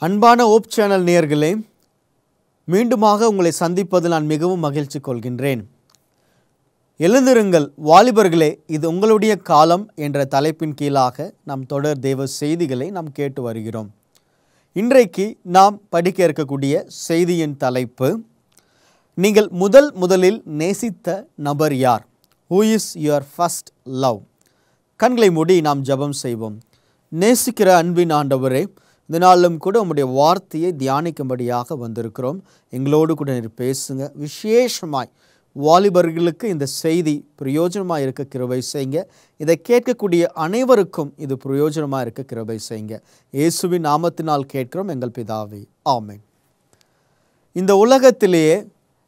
அன்பான ஓப் சேனல் நேயர்களே, மீண்டுமாக உங்களை சந்திப்பதில் நான் மிகவும் மகிழ்ச்சி கொள்கின்றேன். எழுந்திருங்கள் வாலிபர்களே, இது உங்களுடைய காலம் என்ற தலைப்பின் கீழாக நாம் தொடர் தேவ செய்திகளை நாம் கேட்டு வருகிறோம். இன்றைக்கு நாம் படிக்க இருக்கக்கூடிய செய்தியின் தலைப்பு, நீங்கள் முதலில் நேசித்த நபர் யார்? Who is your first love? கண்களை மூடி நாம் ஜெபம் செய்வோம். நேசிக்கிற அன்பின் ஆண்டவரே, இந்த நாளிலும் கூட உம்முடைய வார்த்தையை தியானிக்கும்படியாக வந்திருக்கிறோம். எங்களோடு கூட நீர் பேசுங்க. விசேஷமாய் வாலிபர்களுக்கு இந்த செய்தி பிரயோஜனமாக இருக்க கிருபை செய்யுங்க. இதை கேட்கக்கூடிய அனைவருக்கும் இது பிரயோஜனமாக இருக்க கிருபை செய்யுங்க. இயேசுவின் நாமத்தினால் கேட்கிறோம் எங்கள் பிதாவே, ஆமென். இந்த உலகத்திலேயே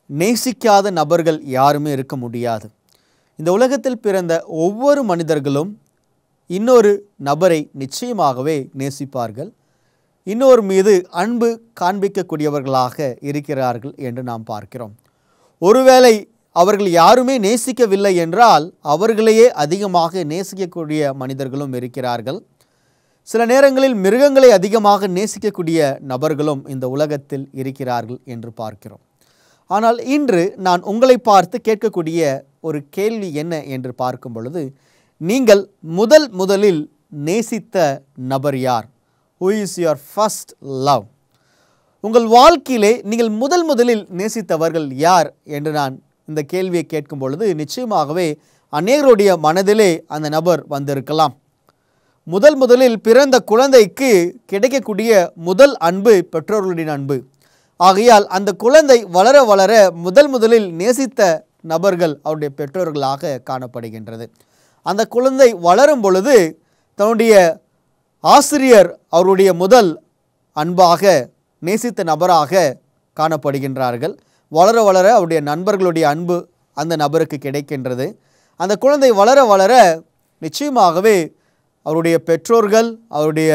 நேசிக்காத நபர்கள் யாருமே இருக்க முடியாது. இந்த உலகத்தில் பிறந்த ஒவ்வொரு மனிதர்களும் இன்னொரு நபரை நிச்சயமாகவே நேசிப்பார்கள், இன்னொரு மீது அன்பு காண்பிக்கக்கூடியவர்களாக இருக்கிறார்கள் என்று நாம் பார்க்கிறோம். ஒருவேளை அவர்கள் யாருமே நேசிக்கவில்லை என்றால் அவர்களையே அதிகமாக நேசிக்கக்கூடிய மனிதர்களும் இருக்கிறார்கள். சில நேரங்களில் மிருகங்களை அதிகமாக நேசிக்கக்கூடிய நபர்களும் இந்த உலகத்தில் இருக்கிறார்கள் என்று பார்க்கிறோம். ஆனால் இன்று நான் உங்களை பார்த்து கேட்கக்கூடிய ஒரு கேள்வி என்ன என்று பார்க்கும் பொழுது, நீங்கள் முதலில் நேசித்த நபர் யார்? Who is your first love? உங்கள் வாழ்க்கையிலே நீங்கள் முதலில் நேசித்தவர்கள் யார் என்று நான் இந்த கேள்வியை கேட்கும் பொழுது நிச்சயமாகவே அநேகருடைய மனதிலே அந்த நபர் வந்திருக்கலாம். முதலில் பிறந்த குழந்தைக்கு கிடைக்கக்கூடிய முதல் அன்பு பெற்றோர்களுடைய அன்பு. ஆகையால் அந்த குழந்தை வளர வளர முதலில் நேசித்த நபர்கள் அவருடைய பெற்றோர்களாக காணப்படுகின்றது. அந்த குழந்தை வளரும் பொழுது தன்னுடைய ஆசிரியர் அவருடைய முதல் அன்பாக நேசித்த நபராக காணப்படுகின்றார்கள். வளர வளர அவருடைய நண்பர்களுடைய அன்பு அந்த நபருக்கு கிடைக்கின்றது. அந்த குழந்தை வளர வளர நிச்சயமாகவே அவருடைய பெற்றோர்கள், அவருடைய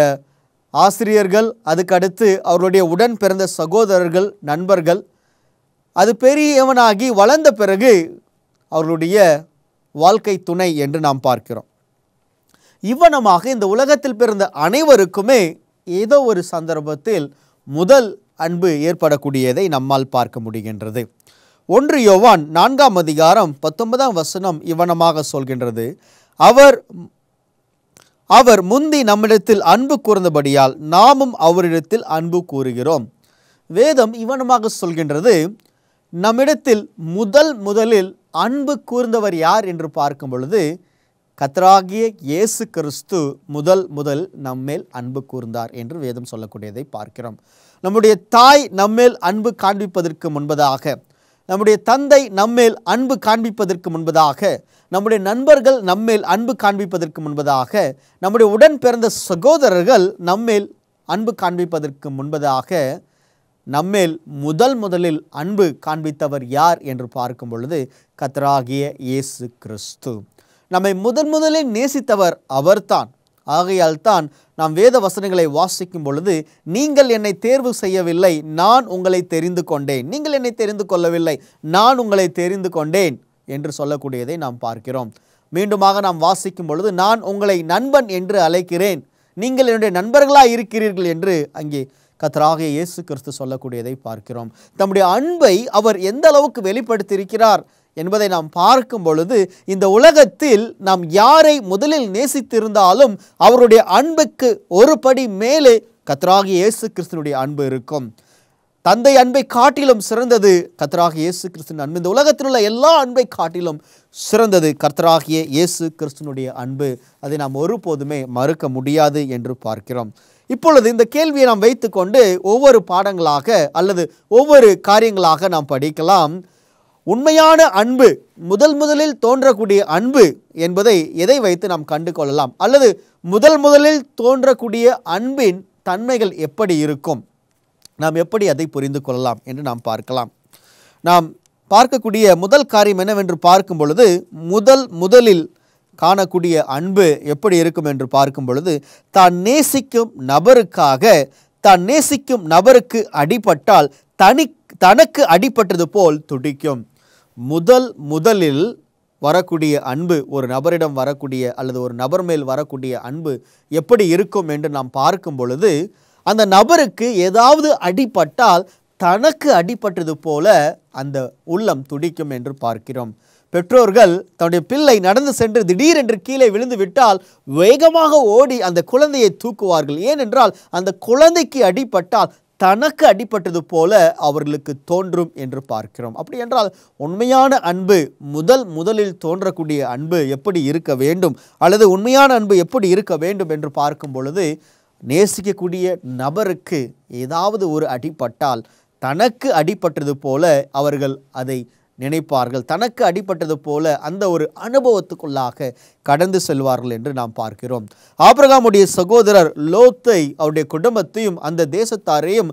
ஆசிரியர்கள், அதுக்கடுத்து அவருடைய உடன் பிறந்த சகோதரர்கள், நண்பர்கள், அது பெரியவனாகி வளர்ந்த பிறகு அவர்களுடைய வாழ்க்கை துணை என்று நாம் பார்க்கிறோம். இவ்வனமாக இந்த உலகத்தில் பிறந்த அனைவருக்குமே ஏதோ ஒரு சந்தர்ப்பத்தில் முதல் அன்பு ஏற்படக்கூடியதை நம்மால் பார்க்க முடிகின்றது. 1 யோவான் 4ஆம் அதிகாரம் 19ஆம் வசனம் இவ்வனமாக சொல்கின்றது, அவர் முந்தி நம்மிடத்தில் அன்பு கூர்ந்தபடியால் நாமும் அவரிடத்தில் அன்பு கூறுகிறோம். வேதம் இவ்வனமாக சொல்கின்றது, நம்மிடத்தில் முதலில் அன்பு கூர்ந்தவர் யார் என்று பார்க்கும் பொழுது கர்த்தராகிய இயேசு கிறிஸ்து முதல் நம்மேல் அன்பு கூர்ந்தார் என்று வேதம் சொல்லக்கூடியதை பார்க்கிறோம். நம்முடைய தாய் நம்மேல் அன்பு காண்பிப்பதற்கு முன்பதாக, நம்முடைய தந்தை நம்மேல் அன்பு காண்பிப்பதற்கு முன்பதாக, நம்முடைய நண்பர்கள் நம்மேல் அன்பு காண்பிப்பதற்கு முன்பதாக, நம்முடைய உடன் பிறந்த சகோதரர்கள் நம்மேல் அன்பு காண்பிப்பதற்கு முன்பதாக நம்மேல் முதலில் அன்பு காண்பித்தவர் யார் என்று பார்க்கும் பொழுது கர்த்தராகிய இயேசு கிறிஸ்து. நம்மை முதலில் நேசித்தவர் அவர்தான். ஆகையால் தான் நாம் வேத வசனங்களை வாசிக்கும் பொழுது, நீங்கள் என்னை தேர்வு செய்யவில்லை, நான் உங்களை தெரிந்து கொண்டேன், நீங்கள் என்னை தெரிந்து கொள்ளவில்லை, நான் உங்களை தெரிந்து கொண்டேன் என்று சொல்லக்கூடியதை நாம் பார்க்கிறோம். மீண்டுமாக நாம் வாசிக்கும் பொழுது, நான் உங்களை நண்பன் என்று அழைக்கிறேன், நீங்கள் என்னுடைய நண்பர்களாக இருக்கிறீர்கள் என்று அங்கே கர்த்தராகிய இயேசு கிறிஸ்து சொல்லக்கூடியதை பார்க்கிறோம். தம்முடைய அன்பை அவர் எந்த அளவுக்கு வெளிப்படுத்தியிருக்கிறார் என்பதை நாம் பார்க்கும் பொழுது, இந்த உலகத்தில் நாம் யாரை முதலில் நேசித்திருந்தாலும் அவருடைய அன்புக்கு ஒரு படி மேலே கர்த்தராகிய இயேசு கிறிஸ்துனுடைய அன்பு இருக்கும். தந்தை அன்பை காட்டிலும் சிறந்தது கர்த்தராகிய இயேசு கிறிஸ்துவின் அன்பு. இந்த உலகத்தில் உள்ள எல்லா அன்பை காட்டிலும் சிறந்தது கர்த்தராகிய இயேசு கிறிஸ்துனுடைய அன்பு. அதை நாம் ஒருபோதுமே மறுக்க முடியாது என்று பார்க்கிறோம். இப்பொழுது இந்த கேள்வியை நாம் வைத்துக்கொண்டு ஒவ்வொரு பாடங்களாக அல்லது ஒவ்வொரு காரியங்களாக நாம் படிக்கலாம். உண்மையான அன்பு, முதலில் தோன்றக்கூடிய அன்பு என்பதை எதை வைத்து நாம் கண்டு கொள்ளலாம்? அல்லது முதலில் தோன்றக்கூடிய அன்பின் தன்மைகள் எப்படி இருக்கும், நாம் எப்படி அதை புரிந்து கொள்ளலாம் என்று நாம் பார்க்கலாம். நாம் பார்க்கக்கூடிய முதல் காரியம் என்னவென்று பார்க்கும் பொழுது, முதலில் காணக்கூடிய அன்பு எப்படி இருக்கும் என்று பார்க்கும் பொழுது, தான் நேசிக்கும் நபருக்கு அடிபட்டால் தனக்கு அடிபட்டது போல் துடிக்கும். முதலில் வரக்கூடிய அன்பு, ஒரு நபரிடம் வரக்கூடிய அல்லது ஒரு நபர் மேல் வரக்கூடிய அன்பு எப்படி இருக்கும் என்று நாம் பார்க்கும் பொழுது, அந்த நபருக்கு ஏதாவது அடிபட்டால் தனக்கு அடிபட்டது போல அந்த உள்ளம் துடிக்கும் என்று பார்க்கிறோம். பெற்றோர்கள் தன்னுடைய பிள்ளை நடந்து சென்று திடீரென்று கீழே விழுந்து விட்டால் வேகமாக ஓடி அந்த குழந்தையை தூக்குவார்கள். ஏனென்றால் அந்த குழந்தைக்கு அடிபட்டால் தனக்கு அடிபட்டது போல அவர்களுக்கு தோன்றும் என்று பார்க்கிறோம். அப்படி என்றால் உண்மையான அன்பு முதலில் தோன்றக்கூடிய அன்பு எப்படி இருக்க வேண்டும், அல்லது உண்மையான அன்பு எப்படி இருக்க வேண்டும் என்று பார்க்கும் பொழுது, நேசிக்கக்கூடிய நபருக்கு ஏதாவது ஒரு அடிபட்டால் தனக்கு அடிபட்டது போல அவர்கள் அதை நினைப்பார்கள். தனக்கு அடிபட்டது போல அந்த ஒரு அனுபவத்துக்குள்ளாக கடந்து செல்வார்கள் என்று நாம் பார்க்கிறோம். ஆபிரகாமுடைய சகோதரர் லோத்தை அவருடைய குடும்பத்தையும் அந்த தேசத்தாரையும்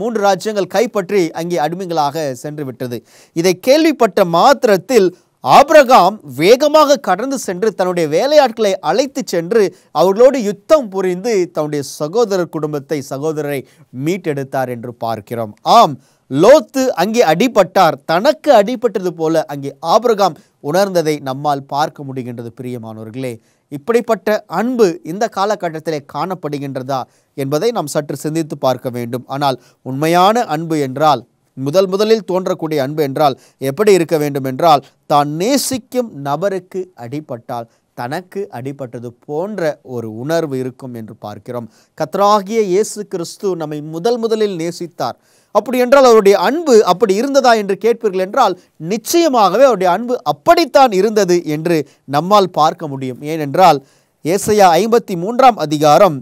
3 ராஜ்யங்கள் கைப்பற்றி அங்கே அடிமைகளாக சென்று விட்டது. இதை கேள்விப்பட்ட மாத்திரத்தில் ஆபிரகாம் வேகமாக கடந்து சென்று தன்னுடைய வேலையாட்களை அழைத்து சென்று அவர்களோடு யுத்தம் புரிந்து தன்னுடைய சகோதரரை மீட்டெடுத்தார் என்று பார்க்கிறோம். ஆம், லோத்து அங்கே அடிபட்டார். தனக்கு அடிபட்டது போல அங்கே ஆபிரகாம் உணர்ந்ததை நம்மால் பார்க்க முடிகின்றது. பிரியமானவர்களே, இப்படிப்பட்ட அன்பு இந்த காலகட்டத்திலே காணப்படுகின்றதா என்பதை நாம் சற்று சிந்தித்து பார்க்க வேண்டும். ஆனால் உண்மையான அன்பு என்றால், முதலில் தோன்றக்கூடிய அன்பு என்றால் எப்படி இருக்க வேண்டும் என்றால், தான் நேசிக்கும் நபருக்கு அடிபட்டால் தனக்கு அடிபட்டது போன்ற ஒரு உணர்வு இருக்கும் என்று பார்க்கிறோம். கர்த்தராகிய இயேசு கிறிஸ்து நம்மை முதலில் நேசித்தார். அப்படி என்றால் அவருடைய அன்பு அப்படி இருந்ததா என்று கேட்பீர்கள் என்றால், நிச்சயமாகவே அவருடைய அன்பு அப்படித்தான் இருந்தது என்று நம்மால் பார்க்க முடியும். ஏனென்றால் ஏசாயா 53 அதிகாரம்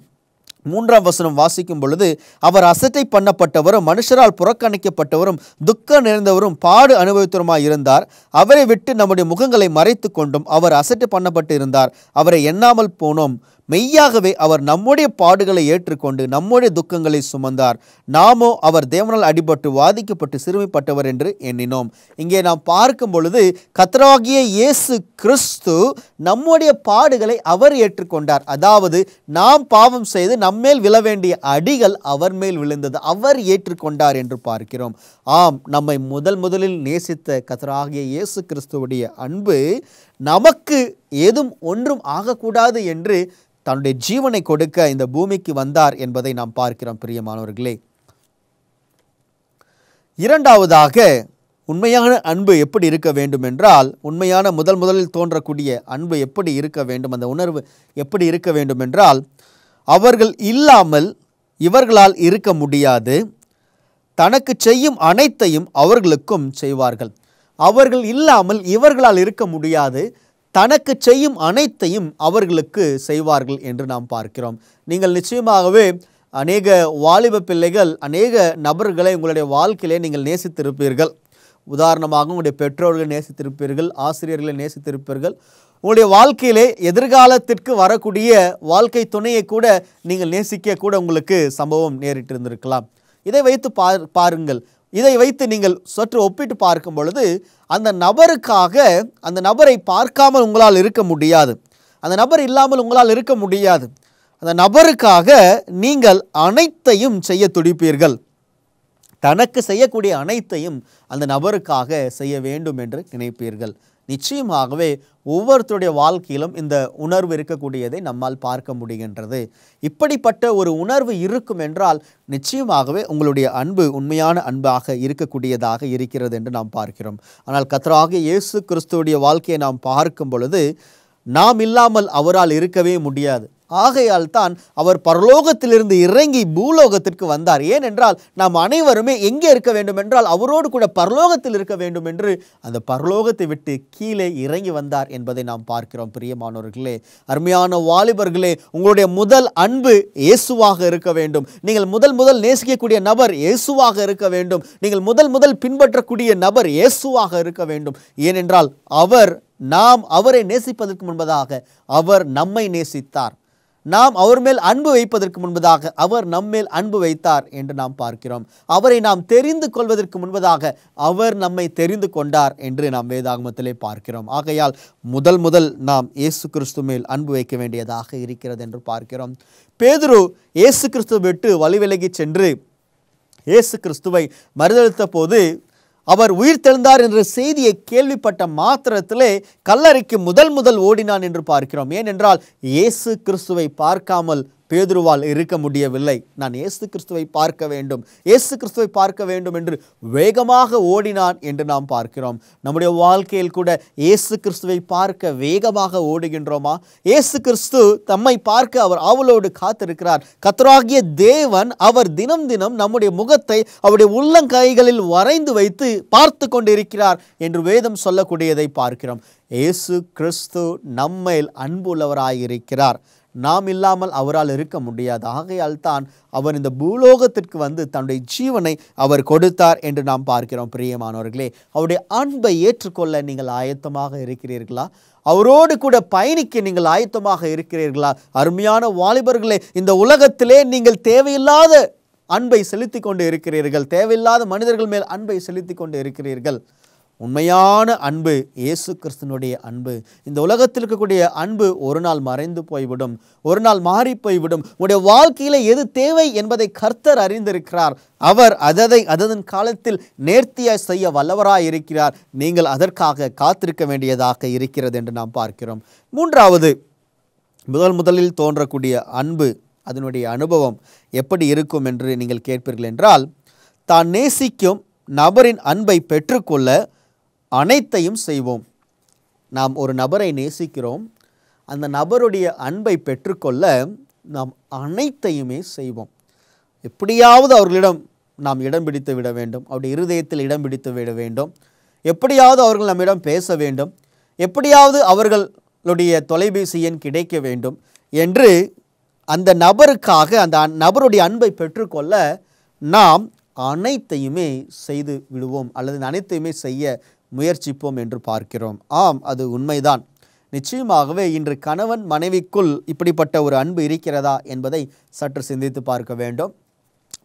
3 வசனம் வாசிக்கும் பொழுது, அவர் அசட்டை பண்ணப்பட்டவரும் மனுஷரால் புறக்கணிக்கப்பட்டவரும் துக்கம் நிறைந்தவரும் பாடு அனுபவித்தவருமாய் இருந்தார். அவரை விட்டு நம்முடைய முகங்களை மறைத்து கொண்டும் அவர் அசட்டை பண்ணப்பட்டு இருந்தார். அவரை எண்ணாமல் போனோம். மெய்யாகவே அவர் நம்முடைய பாடுகளை ஏற்றுக்கொண்டு நம்முடைய துக்கங்களை சுமந்தார். நாமோ அவர் தேவனால் அடிபட்டு வாதிக்கப்பட்டு சிறுமைப்பட்டவர் என்று எண்ணினோம். இங்கே நாம் பார்க்கும் பொழுது கர்த்தராகிய இயேசு கிறிஸ்து நம்முடைய பாடுகளை அவர் ஏற்றுக்கொண்டார். அதாவது நாம் பாவம் செய்து நம்மேல் விழ வேண்டிய அடிகள் அவர் மேல் விழுந்தது, அவர் ஏற்றுக்கொண்டார் என்று பார்க்கிறோம். ஆம், நம்மை முதலில் நேசித்த கர்த்தராகிய இயேசு கிறிஸ்துவுடைய அன்பு நமக்கு ஏதும் ஒன்றும் ஆகக்கூடாது என்று தன்னுடைய ஜீவனை கொடுக்க இந்த பூமிக்கு வந்தார் என்பதை நாம் பார்க்கிறோம். பிரியமானவர்களே, இரண்டாவதாக உண்மையான அன்பு எப்படி இருக்க வேண்டும் என்றால், உண்மையான முதலில் தோன்றக்கூடிய அன்பு எப்படி இருக்க வேண்டும், அந்த உணர்வு எப்படி இருக்க வேண்டும் என்றால், அவர்கள் இல்லாமல் இவர்களால் இருக்க முடியாது, தனக்கு செய்யும் அனைத்தையும் அவர்களுக்கும் செய்வார்கள். அவர்கள் இல்லாமல் இவர்களால் இருக்க முடியாது, தனக்கு செய்யும் அனைத்தையும் அவர்களுக்கு செய்வார்கள் என்று நாம் பார்க்கிறோம். நீங்கள் நிச்சயமாகவே அநேக வாலிப பிள்ளைகள், அநேக நபர்களை உங்களுடைய வாழ்க்கையிலே நீங்கள் நேசித்திருப்பீர்கள். உதாரணமாக உங்களுடைய பெற்றோர்களை நேசித்திருப்பீர்கள், ஆசிரியர்களை நேசித்திருப்பீர்கள். உங்களுடைய வாழ்க்கையிலே எதிர்காலத்திற்கு வரக்கூடிய வாழ்க்கை துணையை கூட நீங்கள் நேசிக்க கூட உங்களுக்கு சம்பவம் நேரிட்டிருந்திருக்கலாம். இதை வைத்து பாருங்கள். இதை வைத்து நீங்கள் சற்று ஒப்பிட்டு பார்க்கும் பொழுது, அந்த நபருக்காக அந்த நபரை பார்க்காமல் உங்களால் இருக்க முடியாது, அந்த நபர் இல்லாமல் உங்களால் இருக்க முடியாது. அந்த நபருக்காக நீங்கள் அனைத்தையும் செய்ய துடிப்பீர்கள். தனக்கு செய்யக்கூடிய அனைத்தையும் அந்த நபருக்காக செய்ய வேண்டும் என்று நினைப்பீர்கள். நிச்சயமாகவே ஒவ்வொருத்தருடைய வாழ்க்கையிலும் இந்த உணர்வு இருக்கக்கூடியதை நம்மால் பார்க்க முடிகின்றது. இப்படிப்பட்ட ஒரு உணர்வு இருக்கும் என்றால் நிச்சயமாகவே உங்களுடைய அன்பு உண்மையான அன்பாக இருக்கக்கூடியதாக இருக்கிறது என்று நாம் பார்க்கிறோம். ஆனால் கர்த்தராகிய இயேசு கிறிஸ்துவுடைய வாழ்க்கையை நாம் பார்க்கும் பொழுது, நாம் இல்லாமல் அவரால் இருக்கவே முடியாது. ஆகையால் தான் அவர் பரலோகத்திலிருந்து இறங்கி பூலோகத்திற்கு வந்தார். ஏனென்றால் நாம் அனைவருமே எங்கே இருக்க வேண்டும் என்றால் அவரோடு கூட பரலோகத்தில் இருக்க வேண்டும் என்று அந்த பரலோகத்தை விட்டு கீழே இறங்கி வந்தார் என்பதை நாம் பார்க்கிறோம். பிரியமானவர்களே, அருமையான வாலிபர்களே, உங்களுடைய முதல் அன்பு இயேசுவாக இருக்க வேண்டும். நீங்கள் முதல் நேசிக்கக்கூடிய நபர் இயேசுவாக இருக்க வேண்டும். நீங்கள் முதல் பின்பற்றக்கூடிய நபர் இயேசுவாக இருக்க வேண்டும். ஏனென்றால் நாம் அவரை நேசிப்பதற்கு முன்பதாக அவர் நம்மை நேசித்தார். நாம் அவர் மேல் அன்பு வைப்பதற்கு முன்பதாக அவர் நம்மேல் அன்பு வைத்தார் என்று நாம் பார்க்கிறோம். அவரை நாம் தெரிந்து கொள்வதற்கு முன்பதாக அவர் நம்மை தெரிந்து கொண்டார் என்று நாம் வேதாகமத்திலே பார்க்கிறோம். ஆகையால் முதல் நாம் இயேசு கிறிஸ்து மேல் அன்பு வைக்க வேண்டியதாக இருக்கிறது என்று பார்க்கிறோம். பேதுரு இயேசு கிறிஸ்துவை விட்டு வழிவிலகி சென்று இயேசு கிறிஸ்துவை மறுதலித்த போது அவர் உயிர் தெழுந்தார் என்ற செய்தியை கேள்விப்பட்ட மாத்திரத்திலே கல்லறைக்கு முதல் ஓடினான் என்று பார்க்கிறோம். ஏனென்றால் இயேசு கிறிஸ்துவை பார்க்காமல் பேதுருவால் இருக்க முடியவில்லை. நான் இயேசு கிறிஸ்துவை பார்க்க வேண்டும், இயேசு கிறிஸ்துவை பார்க்க வேண்டும் என்று வேகமாக ஓடினான் என்று நாம் பார்க்கிறோம். நம்முடைய வாழ்க்கையில் கூட இயேசு கிறிஸ்துவை பார்க்க வேகமாக ஓடுகின்றோமா? இயேசு கிறிஸ்து தம்மை பார்க்க அவர் ஆவலோடு காத்திருக்கிறார். கர்த்தராகிய தேவன் அவர் தினம் தினம் நம்முடைய முகத்தை அவருடைய உள்ளங்கைகளில் வரைந்து வைத்து பார்த்து கொண்டிருக்கிறார் என்று வேதம் சொல்லக்கூடியதை பார்க்கிறோம். இயேசு கிறிஸ்து நம்மேல் அன்புள்ளவராயிருக்கிறார். நாம் இல்லாமல் அவரால் இருக்க முடியாது. ஆகையால் தான் அவர் இந்த பூலோகத்திற்கு வந்து தன்னுடைய ஜீவனை அவர் கொடுத்தார் என்று நாம் பார்க்கிறோம். பிரியமானவர்களே, அவருடைய அன்பை ஏற்றுக்கொள்ள நீங்கள் ஆயத்தமாக இருக்கிறீர்களா? அவரோடு கூட பயணிக்க நீங்கள் ஆயத்தமாக இருக்கிறீர்களா? அருமையான வாலிபர்களே, இந்த உலகத்திலே நீங்கள் தேவையில்லாத அன்பை செலுத்தி கொண்டு இருக்கிறீர்கள். தேவையில்லாத மனிதர்கள் மேல் அன்பை செலுத்தி கொண்டு இருக்கிறீர்கள். உண்மையான அன்பு இயேசு கிறிஸ்துனுடைய அன்பு. இந்த உலகத்தில் இருக்கக்கூடிய அன்பு ஒரு நாள் மறைந்து போய்விடும், ஒரு நாள் மாறி போய்விடும். உங்களுடைய வாழ்க்கையில் எது தேவை என்பதை கர்த்தர் அறிந்திருக்கிறார். அவர் அதன் காலத்தில் நேர்த்தியாய் செய்ய வல்லவராய் இருக்கிறார். நீங்கள் அதற்காக காத்திருக்க வேண்டியதாக இருக்கிறது என்று நாம் பார்க்கிறோம். மூன்றாவது, முதலில் தோன்றக்கூடிய அன்பு, அதனுடைய அனுபவம் எப்படி இருக்கும் என்று நீங்கள் கேட்பீர்கள் என்றால், தான் நேசிக்கும் நபரின் அன்பை பெற்றுக்கொள்ள அனைத்தையும் செய்வோம். நாம் ஒரு நபரை நேசிக்கிறோம், அந்த நபருடைய அன்பை பெற்றுக்கொள்ள நாம் அனைத்தையுமே செய்வோம். எப்படியாவது அவர்களிடம் நாம் இடம் பிடித்து விட வேண்டும், அவருடைய இருதயத்தில் இடம் பிடித்து விட வேண்டும். எப்படியாவது அவர்கள் நம்மிடம் பேச வேண்டும், எப்படியாவது அவர்களுடைய தொலைபேசி எண் கிடைக்க வேண்டும் என்று அந்த நபருக்காக, அந்த நபருடைய அன்பை பெற்றுக்கொள்ள நாம் அனைத்தையுமே செய்து விடுவோம், அல்லது அனைத்தையுமே செய்ய முயற்சிப்போம் என்று பார்க்கிறோம். ஆம், அது உண்மைதான். நிச்சயமாகவே இன்று கணவன் மனைவிக்குள் இப்படிப்பட்ட ஒரு அன்பு இருக்கிறதா என்பதை சற்று சிந்தித்து பார்க்க வேண்டும்.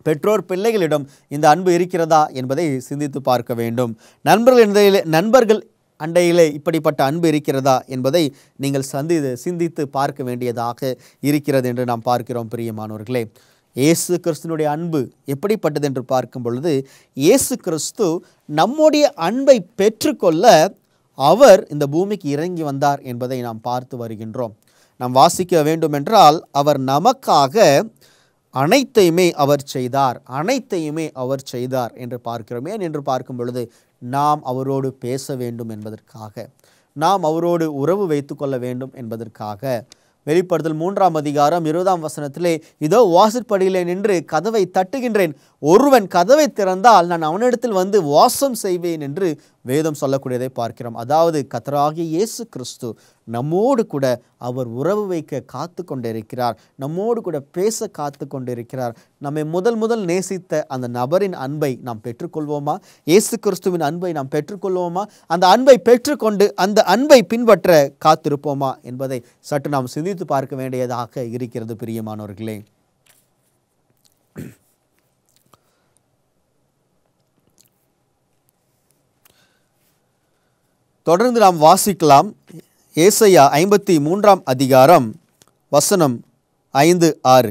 பெற்றோர் பிள்ளைகளிடம் இந்த அன்பு இருக்கிறதா என்பதை சிந்தித்து பார்க்க வேண்டும். நண்பர்கள் அண்டையிலே இப்படிப்பட்ட அன்பு இருக்கிறதா என்பதை நீங்கள் சிந்தித்து பார்க்க வேண்டியதாக இருக்கிறது என்று நாம் பார்க்கிறோம். பிரியமானவர்களே, இயேசு கிறிஸ்துனுடைய அன்பு எப்படிப்பட்டது என்று பார்க்கும் பொழுது, இயேசு கிறிஸ்து நம்முடைய அன்பை பெற்றுக்கொள்ள அவர் இந்த பூமிக்கு இறங்கி வந்தார் என்பதை நாம் பார்த்து வருகின்றோம். நாம் வாசிக்க வேண்டும் என்றால், அவர் நமக்காக அனைத்தையுமே அவர் செய்தார், அனைத்தையுமே அவர் செய்தார் என்று பார்க்கிறோம். ஏன் என்று பார்க்கும் பொழுது, நாம் அவரோடு பேச வேண்டும் என்பதற்காக, நாம் அவரோடு உறவு வைத்து கொள்ள வேண்டும் என்பதற்காக. வெளிப்படுத்தல் 3:20 இதோ வாசற்படியிலே நின்று கதவை தட்டுகின்றேன், ஒருவன் கதவை திறந்தால் நான் அவனிடத்தில் வந்து வாசம் செய்வேன் என்று வேதம் சொல்லக்கூடியதை பார்க்கிறோம். அதாவது கர்த்தராகிய இயேசு கிறிஸ்து நம்மோடு கூட அவர் உறவு வைக்க காத்து கொண்டிருக்கிறார், நம்மோடு கூட பேச காத்து கொண்டிருக்கிறார். நம்மை முதல் நேசித்த அந்த நபரின் அன்பை நாம் பெற்றுக்கொள்வோமா? இயேசு கிறிஸ்துவின் அன்பை நாம் பெற்றுக்கொள்வோமா? அந்த அன்பை பெற்றுக்கொண்டு அந்த அன்பை பின்பற்ற காத்திருப்போமா என்பதை சற்று நாம் சிந்தித்து பார்க்க வேண்டியதாக இருக்கிறது. பிரியமானவர்களே, தொடர்ந்து நாம் வாசிக்கலாம். ஏசாயா 53:5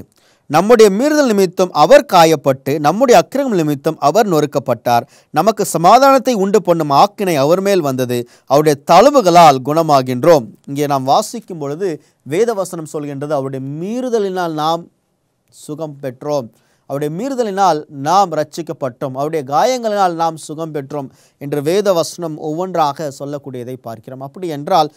நம்முடைய மீறுதல் நிமித்தம் அவர் காயப்பட்டு, நம்முடைய அக்கிரமம் நிமித்தம் அவர் நொறுக்கப்பட்டார். நமக்கு சமாதானத்தை உண்டு பண்ணும் ஆக்கினை அவர் மேல் வந்தது, அவருடைய தழும்புகளால் குணமாகின்றோம். இங்கே நாம் வாசிக்கும் பொழுது வேத வசனம் சொல்கின்றது, அவருடைய மீறுதலினால் நாம் சுகம் பெற்றோம், அவருடைய மீறுதலினால் நாம் ரட்சிக்கப்பட்டோம், அவருடைய காயங்களினால் நாம் சுகம் பெற்றோம் என்று வேத வசனம் ஒவ்வொன்றாக சொல்லக்கூடியதை பார்க்கிறோம். அப்படி என்றால்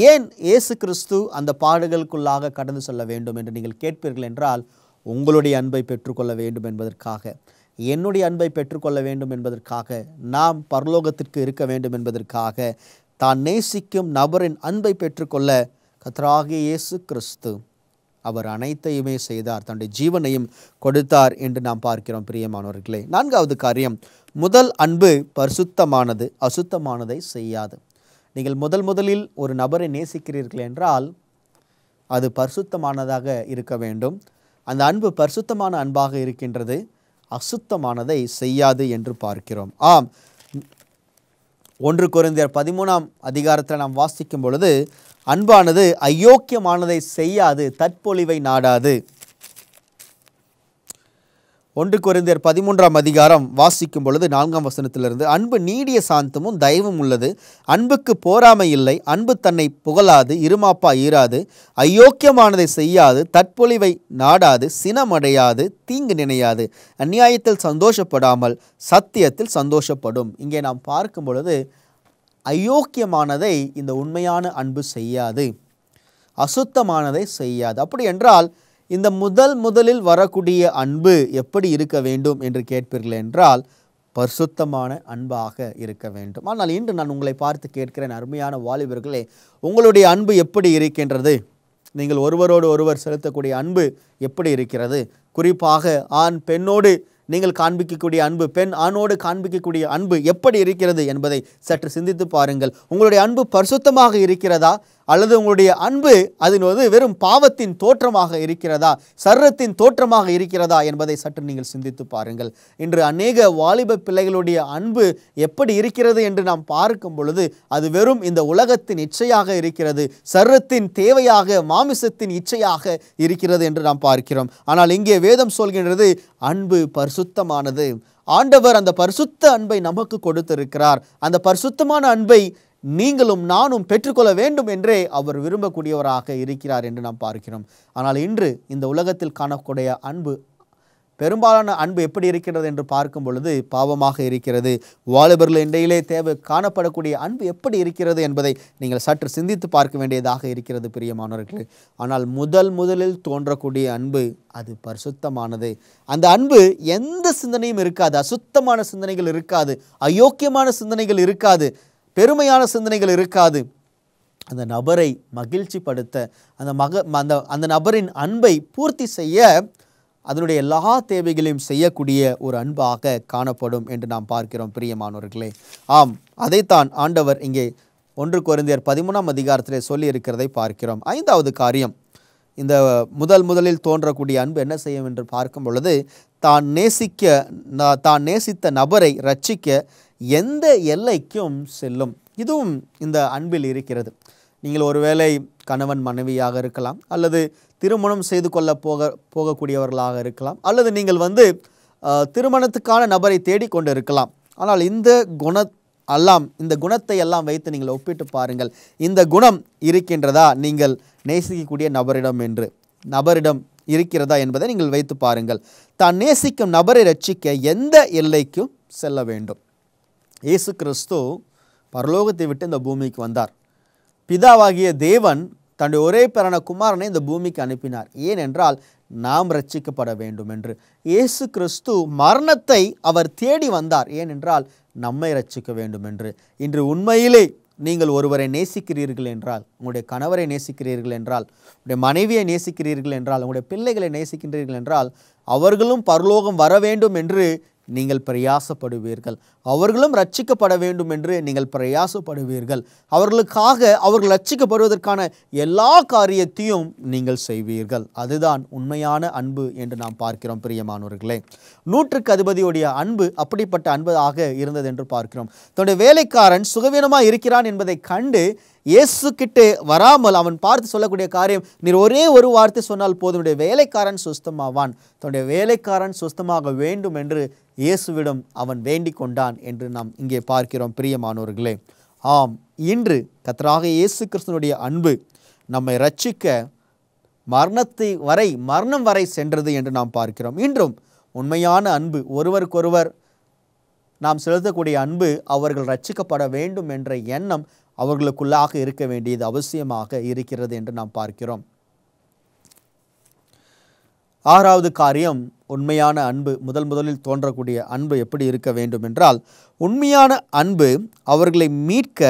ஏன் இயேசு கிறிஸ்து அந்த பாடுகளுக்குள்ளாக கடந்து செல்ல வேண்டும் என்று நீங்கள் கேட்பீர்கள் என்றால், உங்களுடைய அன்பை பெற்றுக்கொள்ள வேண்டும் என்பதற்காக, என்னுடைய அன்பை பெற்றுக்கொள்ள வேண்டும் என்பதற்காக, நாம் பரலோகத்திற்கு இருக்க வேண்டும் என்பதற்காக, தான் நேசிக்கும் நபரின் அன்பை பெற்றுக்கொள்ள கர்த்தராகிய இயேசு கிறிஸ்து அவர் அனைத்தையுமே செய்தார், தன்னுடைய ஜீவனையும் கொடுத்தார் என்று நாம் பார்க்கிறோம். பிரியமானவர்களே, நான்காவது காரியம், முதல் அன்பு பரிசுத்தமானது, அசுத்தமானதை செய்யாது. நீங்கள் முதலில் ஒரு நபரை நேசிக்கிறீர்கள் என்றால் அது பரிசுத்தமானதாக இருக்க வேண்டும். அந்த அன்பு பரிசுத்தமான அன்பாக இருக்கின்றது, அசுத்தமானதை செய்யாது என்று பார்க்கிறோம். ஆம், 1 கொரிந்தியர் 13 நாம் வாசிக்கும் பொழுது, அன்பானது அயோக்கியமானதை செய்யாது, தற்பொழிவை நாடாது. 1 கொரிந்தியர் 13ஆம் அதிகாரம் வாசிக்கும் பொழுது 4ஆம் வசனத்திலிருந்து, அன்பு நீடிய சாந்தமும் தயவும் உள்ளது, அன்புக்கு போராமை இல்லை, அன்பு தன்னை புகழாது, இருமாப்பா ஈராது, அயோக்கியமானதை செய்யாது, தற்பொழிவை நாடாது, சினமடையாது, தீங்கு நினையாது, அநியாயத்தில் சந்தோஷப்படாமல் சத்தியத்தில் சந்தோஷப்படும். இங்கே நாம் பார்க்கும் பொழுது அயோக்கியமானதை இந்த உண்மையான அன்பு செய்யாது, அசுத்தமானதை செய்யாது. அப்படி என்றால் இந்த முதலில் வரக்கூடிய அன்பு எப்படி இருக்க வேண்டும் என்று கேட்பீர்கள் என்றால் பரிசுத்தமான அன்பாக இருக்க வேண்டும். ஆனால் இன்று நான் உங்களை பார்த்து கேட்கிறேன், அருமையான வாலிபர்களே, உங்களுடைய அன்பு எப்படி இருக்கின்றது? நீங்கள் ஒருவரோடு ஒருவர் செலுத்தக்கூடிய அன்பு எப்படி இருக்கிறது? குறிப்பாக ஆண் பெண்ணோடு நீங்கள் காண்பிக்கக்கூடிய அன்பு, பெண் ஆணோடு காண்பிக்கக்கூடிய அன்பு எப்படி இருக்கிறது என்பதை சற்று சிந்தித்து பாருங்கள். உங்களுடைய அன்பு பரிசுத்தமாக இருக்கிறதா, அல்லது உங்களுடைய அன்பு அது வெறும் பாவத்தின் தோற்றமாக இருக்கிறதா, சர்ரத்தின் தோற்றமாக இருக்கிறதா என்பதை சற்று நீங்கள் சிந்தித்து பாருங்கள். இன்று அநேக வாலிப பிள்ளைகளுடைய அன்பு எப்படி இருக்கிறது என்று நாம் பார்க்கும் பொழுது அது வெறும் இந்த உலகத்தின் இச்சையாக இருக்கிறது, சர்ரத்தின் தேவையாக, மாமிசத்தின் இச்சையாக இருக்கிறது என்று நாம் பார்க்கிறோம். ஆனால் இங்கே வேதம் சொல்கின்றது அன்பு பரிசுத்தமானது. ஆண்டவர் அந்த பரிசுத்த அன்பை நமக்கு கொடுத்திருக்கிறார். அந்த பரிசுத்தமான அன்பை நீங்களும் நானும் பெற்றுக்கொள்ள வேண்டும் என்றே அவர் விரும்பக்கூடியவராக இருக்கிறார் என்று நாம் பார்க்கிறோம். ஆனால் இன்று இந்த உலகத்தில் காணக்கூடிய அன்பு, பெரும்பாலான அன்பு எப்படி இருக்கிறது என்று பார்க்கும் பொழுது பாவமாக இருக்கிறது. வாலிபர்கள் இடையிலே தேவை காணப்படக்கூடிய அன்பு எப்படி இருக்கிறது என்பதை நீங்கள் சற்று சிந்தித்து பார்க்க வேண்டியதாக இருக்கிறது பிரியமானவர்களே. ஆனால் முதலில் தோன்றக்கூடிய அன்பு அது பரிசுத்தமானது. அந்த அன்பு எந்த சிந்தனையும் இருக்காது, அசுத்தமான சிந்தனைகள் இருக்காது, அயோக்கியமான சிந்தனைகள் இருக்காது, பெருமையான சிந்தனைகள் இருக்காது. அந்த நபரை மகிழ்ச்சி படுத்த, அந்த நபரின் அன்பை பூர்த்தி செய்ய, அதனுடைய எல்லா தேவைகளையும் செய்யக்கூடிய ஒரு அன்பாக காணப்படும் என்று நாம் பார்க்கிறோம் பிரியமானவர்களே. ஆம், அதைத்தான் ஆண்டவர் இங்கே 1 கொரிந்தியர் 13ஆம் அதிகாரத்திலே சொல்லி இருக்கிறதை பார்க்கிறோம். 5வது காரியம், இந்த முதலில் தோன்றக்கூடிய அன்பு என்ன செய்யும் என்று பார்க்கும் பொழுது தான் நேசித்த நபரை ரட்சிக்க எந்த எல்லைக்கும் செல்லும். இதுவும் இந்த அன்பில் இருக்கிறது. நீங்கள் ஒருவேளை கணவன் மனைவியாக இருக்கலாம், அல்லது திருமணம் செய்து கொள்ள போகக்கூடியவர்களாக இருக்கலாம், அல்லது நீங்கள் திருமணத்துக்கான நபரை தேடிக்கொண்டு இருக்கலாம். ஆனால் இந்த குணத்தை எல்லாம் வைத்து நீங்கள் ஒப்பிட்டு பாருங்கள். இந்த குணம் இருக்கின்றதா நீங்கள் நேசிக்கக்கூடிய நபரிடம் இருக்கிறதா என்பதை நீங்கள் வைத்து பாருங்கள். தான் நேசிக்கும் நபரை ரட்சிக்க எந்த எல்லைக்கும் செல்ல வேண்டும். இயேசு கிறிஸ்து பரலோகத்தை விட்டு இந்த பூமிக்கு வந்தார். பிதாவாகிய தேவன் தன்னுடைய ஒரே பிறன குமாரனை இந்த பூமிக்கு அனுப்பினார். ஏனென்றால் நாம் ரட்சிக்கப்பட வேண்டும் என்று. இயேசு கிறிஸ்து மரணத்தை அவர் தேடி வந்தார். ஏனென்றால் நம்மை ரட்சிக்க வேண்டும் என்று. இன்று உண்மையிலே நீங்கள் ஒருவரை நேசிக்கிறீர்கள் என்றால், உங்களுடைய கணவரை நேசிக்கிறீர்கள் என்றால், உங்களுடைய மனைவியை நேசிக்கிறீர்கள் என்றால், உங்களுடைய பிள்ளைகளை நேசிக்கின்றீர்கள் என்றால், அவர்களும் பரலோகம் வர வேண்டும் என்று நீங்கள் பிரயாசப்படுவீர்கள். அவர்களும் ரட்சிக்கப்பட வேண்டும் என்று நீங்கள் பிரயாசப்படுவீர்கள். அவர்கள் ரட்சிக்கப்படுவதற்கான எல்லா காரியத்தையும் நீங்கள் செய்வீர்கள். அதுதான் உண்மையான அன்பு என்று நாம் பார்க்கிறோம் பிரியமானவர்களே. 100க்கு அதிபதியுடைய அன்பு அப்படிப்பட்ட அன்பாக இருந்தது என்று பார்க்கிறோம். தன்னுடைய வேலைக்காரன் சுகவீனமாக இருக்கிறான் என்பதை கண்டு இயேசு கிட்டே வராமல் அவன் பார்த்து சொல்லக்கூடிய காரியம், நீர் ஒரே ஒரு வார்த்தை சொன்னால் போதும், என்னுடைய வேலைக்காரன் சுஸ்தமாவான். தன்னுடைய வேலைக்காரன் சுஸ்தமாக வேண்டும் என்று இயேசுவிடம் அவன் வேண்டிக் கொண்டான் என்று நாம் இங்கே பார்க்கிறோம் பிரியமானவர்களே. ஆம், இன்று கர்த்தராகிய இயேசு கிறிஸ்துவினுடைய அன்பு நம்மை ரட்சிக்க மரணம் வரை சென்றது என்று நாம் பார்க்கிறோம். இன்றும் உண்மையான அன்பு, ஒருவருக்கொருவர் நாம் செலுத்தக்கூடிய அன்பு, அவர்கள் ரட்சிக்கப்பட வேண்டும் என்ற எண்ணம் அவர்களுக்குள்ளாக இருக்க வேண்டியது அவசியமாக இருக்கிறது என்று நாம் பார்க்கிறோம். 6வது காரியம், உண்மையான அன்பு, முதலில் தோன்றக்கூடிய அன்பு எப்படி இருக்க வேண்டும் என்றால், உண்மையான அன்பு அவர்களை மீட்க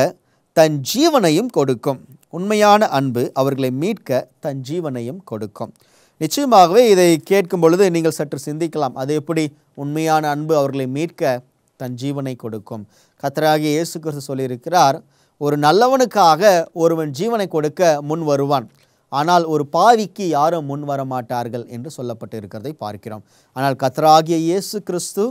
தன் ஜீவனையும் கொடுக்கும். உண்மையான அன்பு அவர்களை மீட்க தன் ஜீவனையும் கொடுக்கும். நிச்சயமாகவே இதை கேட்கும் பொழுது நீங்கள் சற்று சிந்திக்கலாம், அது எப்படி உண்மையான அன்பு அவர்களை மீட்க தன் ஜீவனை கொடுக்கும்? கர்த்தராகிய இயேசு கிறிஸ்து சொல்லியிருக்கிறார், ஒரு நல்லவனுக்காக ஒருவன் ஜீவனை கொடுக்க முன் வருவான், ஆனால் ஒரு பாவிக்கு யாரும் முன் வர மாட்டார்கள் என்று சொல்லப்பட்டு இருக்கிறதை பார்க்கிறோம். ஆனால் கர்த்தராகிய இயேசு கிறிஸ்து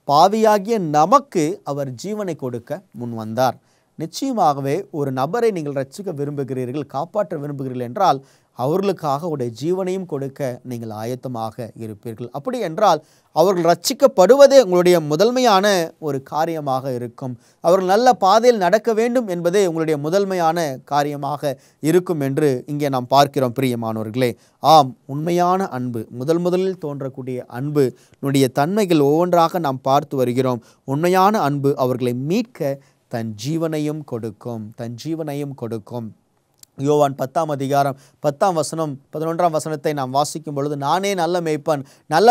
பாவியாகிய நமக்கு அவர் ஜீவனை கொடுக்க முன் வந்தார். நிச்சயமாகவே ஒரு நபரை நீங்கள் ரட்சிக்க விரும்புகிறீர்கள், காப்பாற்ற விரும்புகிறீர்கள் என்றால் அவர்களுக்காக உடைய ஜீவனையும் கொடுக்க நீங்கள் ஆயத்தமாக இருப்பீர்கள். அப்படி என்றால் அவர்கள் ரட்சிக்கப்படுவதே உங்களுடைய முதன்மையான ஒரு காரியமாக இருக்கும். அவர்கள் நல்ல பாதையில் நடக்க வேண்டும் என்பதே உங்களுடைய முதன்மையான காரியமாக இருக்கும் என்று இங்கே நாம் பார்க்கிறோம். பிரியமானவர்களே, ஆம், உண்மையான அன்பு, முதலில் தோன்றக்கூடிய அன்பு உன்னுடைய தன்மைகள் ஒவ்வொன்றாக நாம் பார்த்து வருகிறோம். உண்மையான அன்பு அவர்களை மீட்க தன் ஜீவனையும் கொடுக்கும். யோவான் 10ஆம் அதிகாரம் 10ஆம் வசனம் 11ஆம் வசனத்தை நாம் வாசிக்கும் பொழுது, நானே நல்ல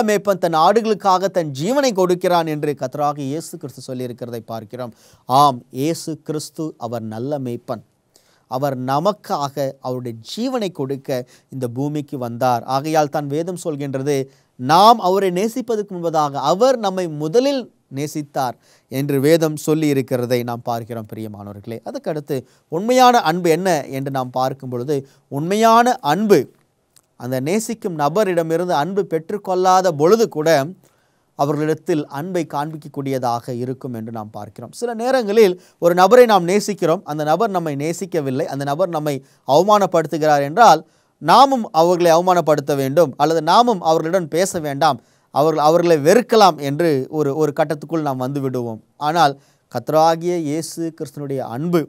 மேய்ப்பன் தன் ஆடுகளுக்காக தன் ஜீவனை கொடுக்கிறான் என்று கர்த்தராகிய இயேசு கிறிஸ்து சொல்லியிருக்கிறதை பார்க்கிறோம். ஆம், இயேசு கிறிஸ்து அவர் நல்ல மேய்ப்பன். அவர் நமக்காக அவருடைய ஜீவனை கொடுக்க இந்த பூமிக்கு வந்தார். ஆகையால் தான் வேதம் சொல்கின்றது, நாம் அவரை நேசிப்பதற்கு முன்பதாக அவர் நம்மை முதலில் நேசித்தார் என்று வேதம் சொல்லி இருக்கிறதை நாம் பார்க்கிறோம். பிரியமானவர்களே, அதுக்கடுத்து உண்மையான அன்பு என்ன என்று நாம் பார்க்கும் பொழுது, உண்மையான அன்பு அந்த நேசிக்கும் நபரிடமிருந்து அன்பு பெற்றுக்கொள்ளாத பொழுது கூட அவர்களிடத்தில் அன்பை காண்பிக்கக்கூடியதாக இருக்கும் என்று நாம் பார்க்கிறோம். சில நேரங்களில் ஒரு நபரை நாம் நேசிக்கிறோம், அந்த நபர் நம்மை நேசிக்கவில்லை, அந்த நபர் நம்மை அவமானப்படுத்துகிறார் என்றால் நாமும் அவர்களை அவமானப்படுத்த வேண்டும், அல்லது நாமும் அவர்களுடன் பேச வேண்டாம், அவர்களை வெறுக்கலாம் என்று ஒரு கட்டத்துக்குள் நாம் வந்து விடுவோம். ஆனால் கர்த்தராகிய இயேசு கிறிஸ்துவினுடைய அன்பு,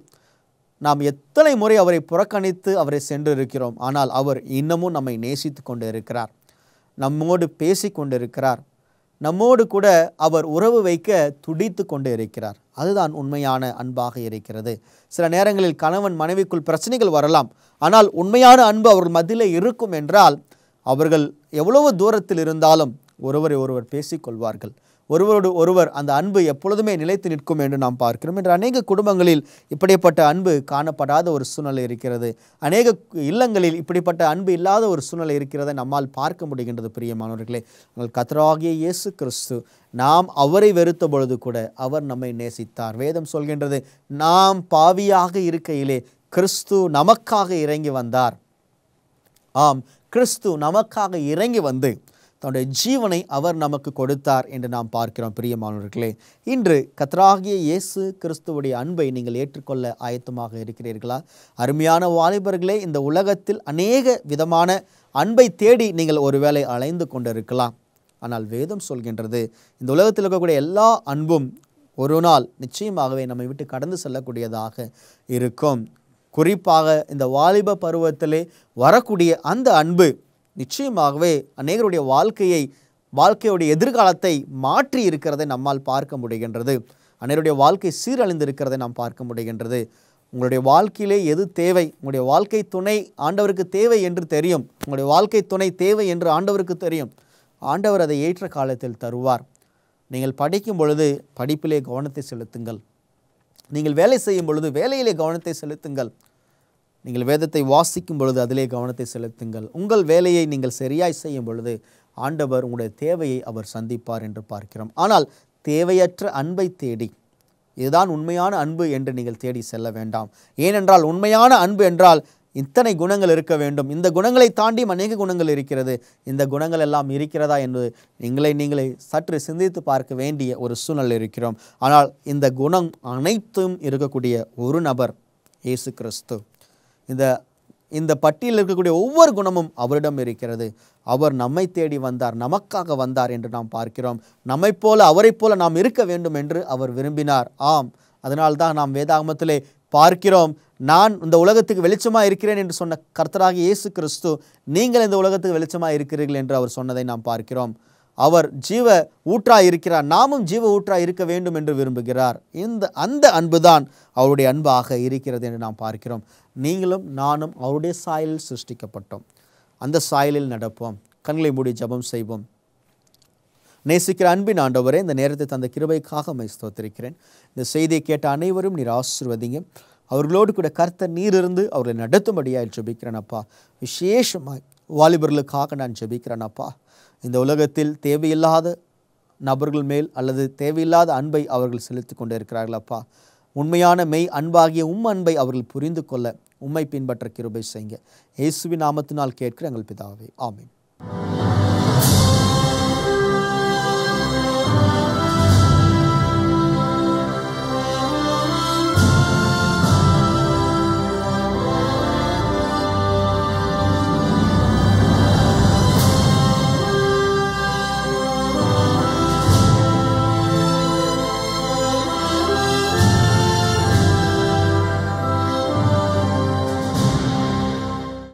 நாம் எத்தனை முறை அவரை புறக்கணித்து அவரை சென்று இருக்கிறோம், ஆனால் அவர் இன்னமும் நம்மை நேசித்து கொண்டு இருக்கிறார், நம்மோடு பேசி கொண்டு இருக்கிறார், நம்மோடு கூட அவர் உறவு வைக்க துடித்து கொண்டு இருக்கிறார். அதுதான் உண்மையான அன்பாக இருக்கிறது. சில நேரங்களில் கணவன் மனைவிக்குள் பிரச்சனைகள் வரலாம், ஆனால் உண்மையான அன்பு அவர்கள் மத்தியிலே இருக்கும் என்றால் அவர்கள் எவ்வளவு தூரத்தில் இருந்தாலும் ஒருவரை ஒருவர் பேசிக்கொள்வார்கள். ஒருவரோடு ஒருவர் அந்த அன்பு எப்பொழுதுமே நிலைத்து நிற்கும் என்று நாம் பார்க்கிறோம். என்று அநேக குடும்பங்களில் இப்படிப்பட்ட அன்பு காணப்படாத ஒரு சூழ்நிலை இருக்கிறது. அநேக இல்லங்களில் இப்படிப்பட்ட அன்பு இல்லாத ஒரு சூழ்நிலை இருக்கிறதை நம்மால் பார்க்க முடிகின்றது. பிரியமானவர்களே, கர்த்தராகிய இயேசு கிறிஸ்து, நாம் அவரை வெறுத்த பொழுது கூட அவர் நம்மை நேசித்தார். வேதம் சொல்கின்றது, நாம் பாவியாக இருக்கையிலே கிறிஸ்து நமக்காக இறங்கி வந்தார். ஆம், கிறிஸ்து நமக்காக இறங்கி வந்து தன்னுடைய ஜீவனை அவர் நமக்கு கொடுத்தார் என்று நாம் பார்க்கிறோம். பிரியமானவர்களே, இன்று கர்த்தராகிய இயேசு கிறிஸ்துவுடைய அன்பை நீங்கள் ஏற்றுக்கொள்ள ஆயத்தமாக இருக்கிறீர்களா? அருமையான வாலிபர்களே, இந்த உலகத்தில் அநேக விதமான அன்பை தேடி நீங்கள் ஒருவேளை அலைந்து கொண்டிருக்கலாம். ஆனால் வேதம் சொல்கின்றது, இந்த உலகத்தில் இருக்கக்கூடிய எல்லா அன்பும் ஒரு நாள் நிச்சயமாகவே நம்மை விட்டு கடந்து செல்லக்கூடியதாக இருக்கும். குறிப்பாக இந்த வாலிப பருவத்திலே வரக்கூடிய அந்த அன்பு நிச்சயமாகவே அநேகருடைய வாழ்க்கையுடைய எதிர்காலத்தை மாற்றி இருக்கிறதை நம்மால் பார்க்க முடிகின்றது. அநேகருடைய வாழ்க்கை சீரழிந்திருக்கிறதை நாம் பார்க்க முடிகின்றது. உங்களுடைய வாழ்க்கையிலே எது தேவை, உங்களுடைய வாழ்க்கை துணை ஆண்டவருக்கு தேவை என்று தெரியும், உங்களுடைய வாழ்க்கை துணை தேவை என்று ஆண்டவருக்கு தெரியும். ஆண்டவர் அதை ஏற்ற காலத்தில் தருவார். நீங்கள் படிக்கும் பொழுது படிப்பிலே கவனத்தை செலுத்துங்கள், நீங்கள் வேலை செய்யும் பொழுது வேலையிலே கவனத்தை செலுத்துங்கள், நீங்கள் வேதத்தை வாசிக்கும் பொழுது அதிலே கவனத்தை செலுத்துங்கள். உங்கள் வேலையை நீங்கள் சரியாய் செய்யும் பொழுது ஆண்டவர் உங்களுடைய தேவையை அவர் சந்திப்பார் என்று பார்க்கிறோம். ஆனால் தேவையற்ற அன்பை தேடி, இதுதான் உண்மையான அன்பு என்று நீங்கள் தேடி செல்ல வேண்டாம். ஏனென்றால் உண்மையான அன்பு என்றால் இத்தனை குணங்கள் இருக்க வேண்டும், இந்த குணங்களை தாண்டி அநேக குணங்கள் இருக்கிறது, இந்த குணங்கள் எல்லாம் இருக்கிறதா என்று நீங்களே சற்று சிந்தித்து பார்க்க வேண்டிய ஒரு சூழ்நிலை இருக்கிறோம். ஆனால் இந்த குணம் அனைத்தும் இருக்கக்கூடிய ஒரு நபர் இயேசு கிறிஸ்து. இந்த பட்டியலில் இருக்கக்கூடிய ஒவ்வொரு குணமும் அவரிடம் இருக்கிறது. அவர் நம்மை தேடி வந்தார், நமக்காக வந்தார் என்று நாம் பார்க்கிறோம். நம்மை போல அவரை போல நாம் இருக்க வேண்டும் என்று அவர் விரும்பினார். ஆம், அதனால்தான் நாம் வேதாகமத்திலே பார்க்கிறோம், நான் இந்த உலகத்துக்கு வெளிச்சமாக இருக்கிறேன் என்று சொன்ன கர்த்தராகிய இயேசு கிறிஸ்து, நீங்கள் இந்த உலகத்துக்கு வெளிச்சமாக இருக்கிறீர்கள் என்று அவர் சொன்னதை நாம் பார்க்கிறோம். அவர் ஜீவ ஊற்றாய் இருக்கிறார், நாமும் ஜீவ ஊற்றாய் இருக்க வேண்டும் என்று விரும்புகிறார். அந்த அன்புதான் அவருடைய அன்பாக இருக்கிறது என்று நாம் பார்க்கிறோம். நீங்களும் நானும் அவருடைய சாயலில் சிருஷ்டிக்கப்பட்டோம், அந்த சாயலில் நடப்போம். கண்களை மூடி ஜெபம் செய்வோம். நேசிக்கிற அன்பின் ஆண்டவரே, இந்த நேரத்தை தந்த கிருபைக்காக உம்மை ஸ்தோத்திரிக்கிறேன். இந்த செய்தியை கேட்ட அனைவரும் நீர் ஆசீர்வதிங்க. அவர்களோடு கூட கர்த்தர் நீர் இருந்து அவர்களை நடத்தும்படியாக ஜெபிக்கிறேன் அப்பா. விசேஷமாய் வாலிபர்களுக்காக நான் ஜெபிக்கிறேன் அப்பா. இந்த உலகத்தில் தேவையில்லாத நபர்கள் மேல் அல்லது தேவையில்லாத அன்பை அவர்கள் செலுத்தி கொண்டு இருக்கிறார்கள் அப்பா. உண்மையான மெய் அன்பாகிய அன்பை அவர்கள் புரிந்து கொள்ள உம்மை பின்பற்ற கிருபை செய்யுங்க. இயேசுவின் நாமத்தினால் கேட்கிற எங்கள் பிதாவே, ஆமென்.